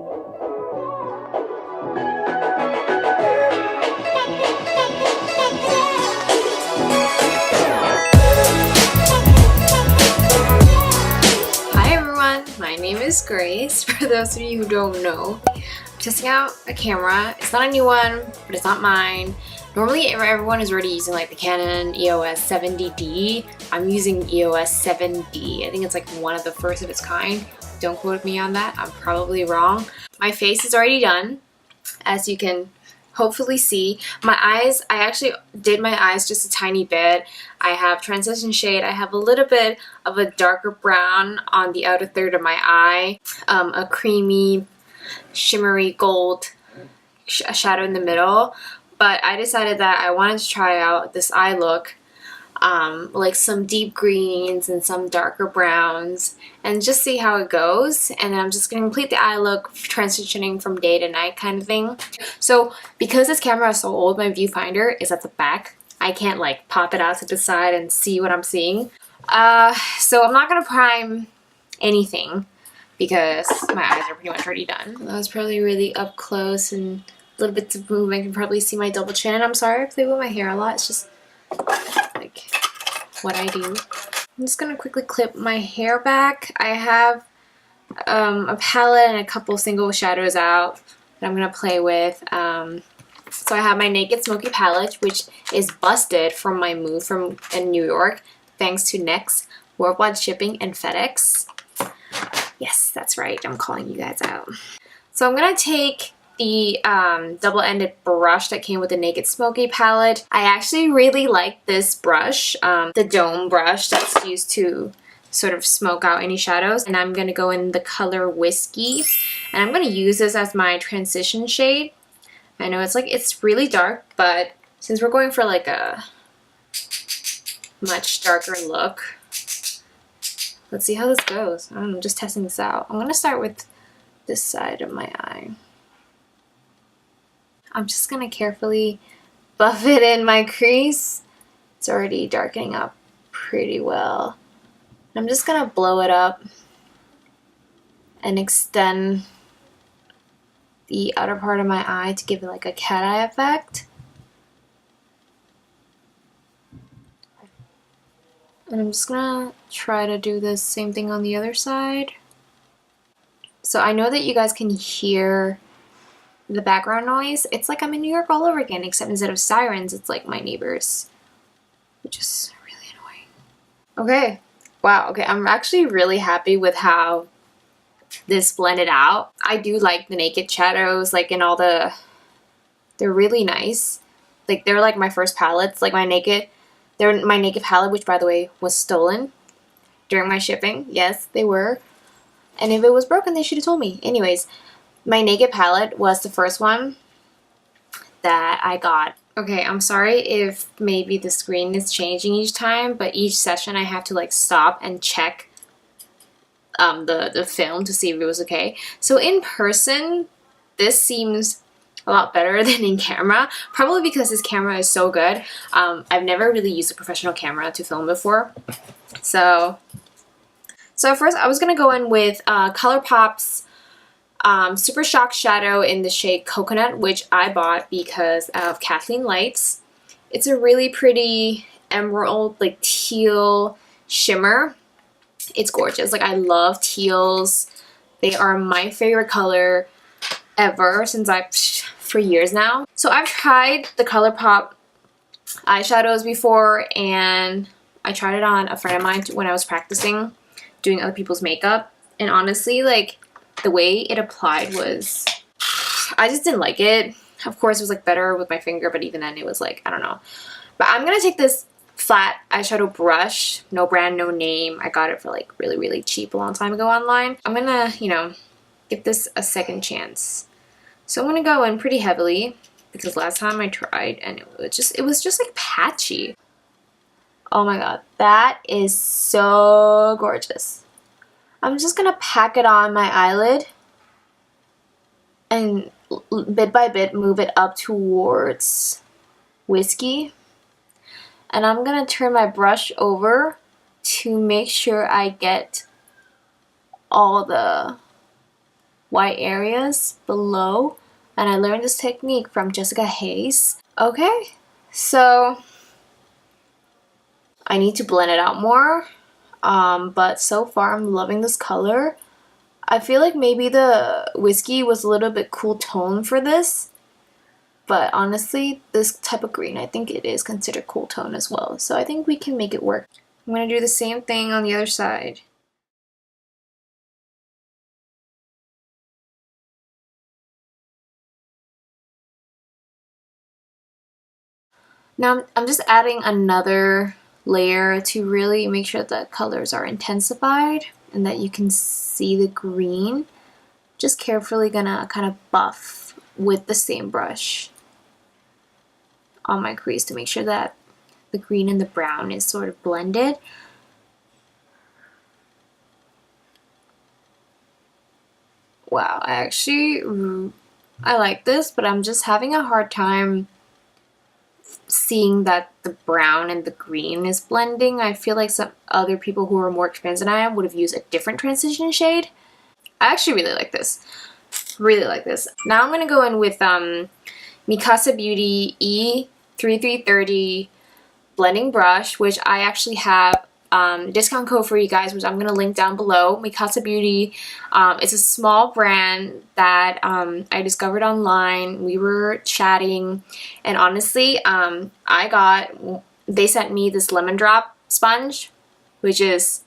My name is Grace, for those of you who don't know. I'm testing out a camera. It's not a new one, but it's not mine. Normally everyone is already using like the Canon EOS 70D. I'm using EOS 7D. I think it's like one of the first of its kind. Don't quote me on that, I'm probably wrong. My face is already done, as you can hopefully see. My eyes, I actually did my eyes just a tiny bit. I have transition shade. I have a little bit of a darker brown on the outer third of my eye, a creamy shimmery gold shadow in the middle. But I decided that I wanted to try out this eye look, like some deep greens and some darker browns, and just see how it goes. And then I'm just going to complete the eye look, transitioning from day to night kind of thing. So because this camera is so old, my viewfinder is at the back. I can't like pop it out to the side and see what I'm seeing. So I'm not going to prime anything because my eyes are pretty much already done. That was probably really up close and a little bit of movement. You can probably see my double chin, and I'm sorry if they move my hair a lot. It's just like what I do. I'm just gonna quickly clip my hair back. I have a palette and a couple single shadows out that I'm gonna play with. So I have my Naked Smoky palette, which is busted from my move in New York, thanks to Next, worldwide shipping, and FedEx. Yes, that's right, I'm calling you guys out. So I'm gonna take the double-ended brush that came with the Naked Smoky palette. I actually really like this brush, the dome brush that's used to sort of smoke out any shadows. And I'm going to go in the color Whiskey, and I'm going to use this as my transition shade. I know it's really dark, but since we're going for like a much darker look, let's see how this goes. I'm just testing this out. I'm going to start with this side of my eye. I'm just going to carefully buff it in my crease. It's already darkening up pretty well. I'm just going to blow it up and extend the outer part of my eye to give it like a cat eye effect. And I'm just going to try to do the same thing on the other side. So I know that you guys can hear the background noise. It's like I'm in New York all over again, except instead of sirens, it's like my neighbors, which is really annoying. Okay, wow, okay, I'm actually really happy with how this blended out. I do like the Naked shadows, like in all they're really nice. Like they're like my first palettes, like they're my Naked palette, which by the way was stolen during my shipping. Yes, they were. And if it was broken, they should have told me. Anyways, my Naked palette was the first one that I got. Okay, I'm sorry if maybe the screen is changing each time, but each session I have to like stop and check the film to see if it was okay. So in person, this seems a lot better than in camera, probably because this camera is so good. I've never really used a professional camera to film before. So first I was gonna go in with ColourPop's Super Shock Shadow in the shade Coconut, which I bought because of Kathleen Lights. It's a really pretty emerald, like teal shimmer. It's gorgeous. Like I love teals. They are my favorite color ever for years now. So I've tried the ColourPop eyeshadows before, and I tried it on a friend of mine when I was practicing doing other people's makeup, and honestly, like, the way it applied was, I just didn't like it. Of course, it was like better with my finger, but even then it was like, I don't know. But I'm gonna take this flat eyeshadow brush, no brand, no name. I got it for like really, really cheap a long time ago online. I'm gonna, you know, give this a second chance. So I'm gonna go in pretty heavily because last time I tried and it was just like patchy. Oh my god, that is so gorgeous. I'm just gonna pack it on my eyelid and bit by bit move it up towards Whiskey. And I'm gonna turn my brush over to make sure I get all the white areas below. And I learned this technique from Jessica Hayes. Okay, so I need to blend it out more. But so far I'm loving this color. I feel like maybe the whiskey was a little bit cool tone for this. But honestly, this type of green, I think it is considered cool tone as well. So I think we can make it work. I'm going to do the same thing on the other side. Now I'm just adding another layer to really make sure that colors are intensified and that you can see the green. Just carefully gonna kind of buff with the same brush on my crease to make sure that the green and the brown is sort of blended. Wow, I like this, but I'm just having a hard time seeing that the brown and the green is blending. I feel like some other people who are more experienced than I am would have used a different transition shade. I actually really like this. Really like this. Now I'm going to go in with Mikasa Beauty E3330 blending brush, which I actually have discount code for you guys, which I'm going to link down below. Mikasa Beauty is a small brand that I discovered online. We were chatting, and honestly, they sent me this lemon drop sponge, which is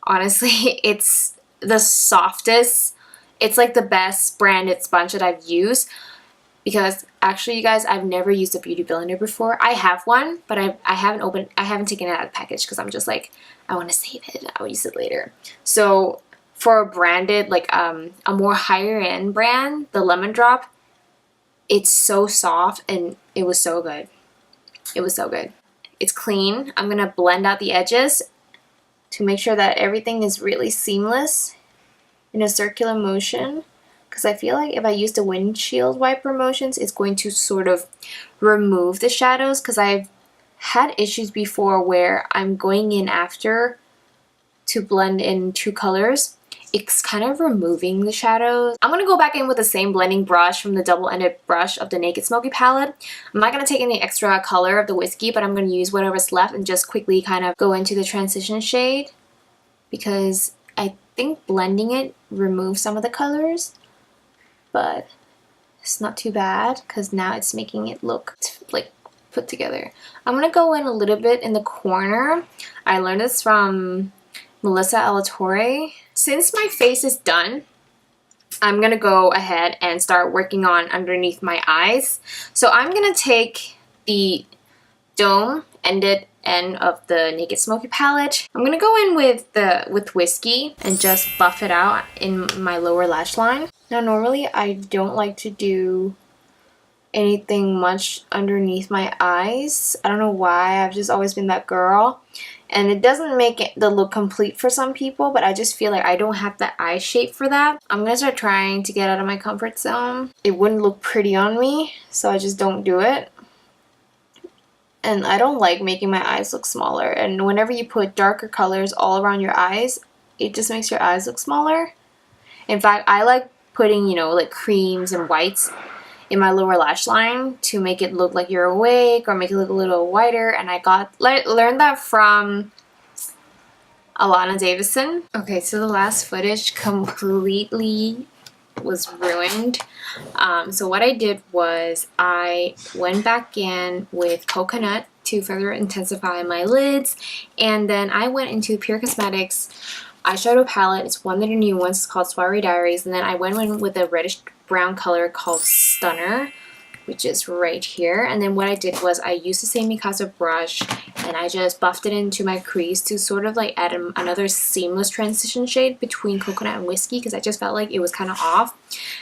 honestly, it's the softest. It's like the best branded sponge that I've used. Because actually, you guys, I've never used a beauty blender before. I have one, but I haven't taken it out of the package because I'm just like, I want to save it. I'll use it later. So for a branded, like a more higher end brand, the Lemon Drop, it's so soft and it was so good. It was so good. It's clean. I'm gonna blend out the edges to make sure that everything is really seamless in a circular motion. Because I feel like if I use the windshield wiper motions, it's going to sort of remove the shadows. Because I've had issues before where I'm going in after to blend in two colors. It's kind of removing the shadows. I'm going to go back in with the same blending brush from the double-ended brush of the Naked Smoky palette. I'm not going to take any extra color of the whiskey, but I'm going to use whatever's left and just quickly kind of go into the transition shade. Because I think blending it removes some of the colors. But it's not too bad because now it's making it look like put together. I'm going to go in a little bit in the corner. I learned this from Melissa Alatorre. Since my face is done, I'm going to go ahead and start working on underneath my eyes. So I'm going to take the dome-ended end of the Naked Smoky palette. I'm going to go in with whiskey and just buff it out in my lower lash line. Now normally I don't like to do anything much underneath my eyes. I don't know why, I've just always been that girl. And it doesn't make the look complete for some people, but I just feel like I don't have the eye shape for that. I'm gonna start trying to get out of my comfort zone. It wouldn't look pretty on me, so I just don't do it. And I don't like making my eyes look smaller. And whenever you put darker colors all around your eyes, it just makes your eyes look smaller. In fact, I like putting, you know, like creams and whites in my lower lash line to make it look like you're awake or make it look a little whiter. And I learned that from Alana Davison. Okay, so the last footage completely was ruined. So what I did was I went back in with coconut to further intensify my lids, and then I went into Pür Cosmetics eyeshadow palette. It's one of their new ones. It's called Soiree Diaries, and then I went in with a reddish brown color called Stunner, which is right here. And then what I did was I used the same Mikasa brush and I just buffed it into my crease to sort of like add another seamless transition shade between coconut and whiskey, because I just felt like it was kind of off.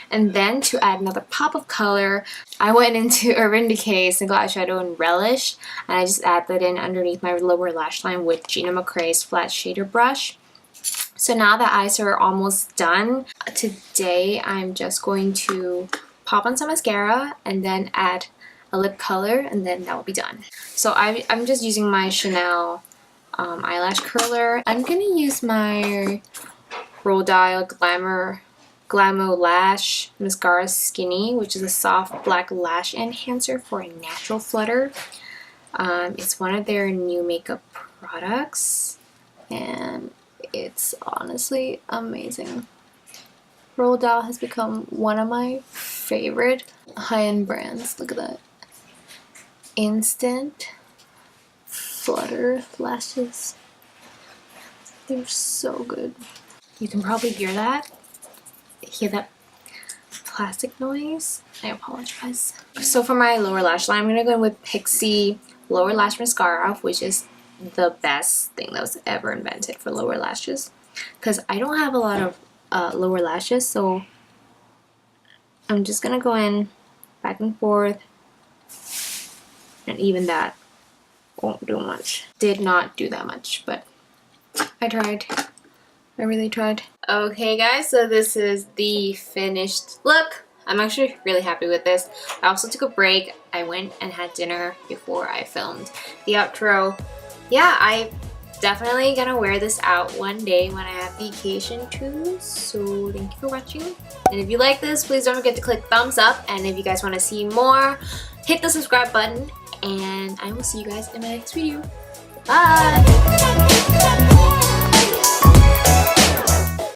And then to add another pop of color, I went into Urban Decay single eyeshadow in Relish, and I just add that in underneath my lower lash line with Gino McCray's flat shader brush. So now the eyes are almost done. Today I'm just going to pop on some mascara and then add a lip color, and then that will be done. So I'm just using my Chanel eyelash curler. I'm going to use my Rodial Glamolash Mascara Skinny, which is a soft black lash enhancer for a natural flutter. It's one of their new makeup products, and it's honestly amazing. Rodial has become one of my favorite high-end brands. Look at that. Instant flutter lashes. They're so good. You can probably hear that. Hear that plastic noise? I apologize. So for my lower lash line, I'm going to go in with Pixi Lower Lash Mascara, which is the best thing that was ever invented for lower lashes. Because I don't have a lot of lower lashes, so I'm just going to go in back and forth. And even that won't do much. Did not do that much, but I tried. I really tried. Okay guys, so this is the finished look. I'm actually really happy with this. I also took a break. I went and had dinner before I filmed the outro. Yeah, I'm definitely gonna wear this out one day when I have vacation too. So thank you for watching. And if you like this, please don't forget to click thumbs up. And if you guys want to see more, hit the subscribe button. And I will see you guys in my next video. Bye!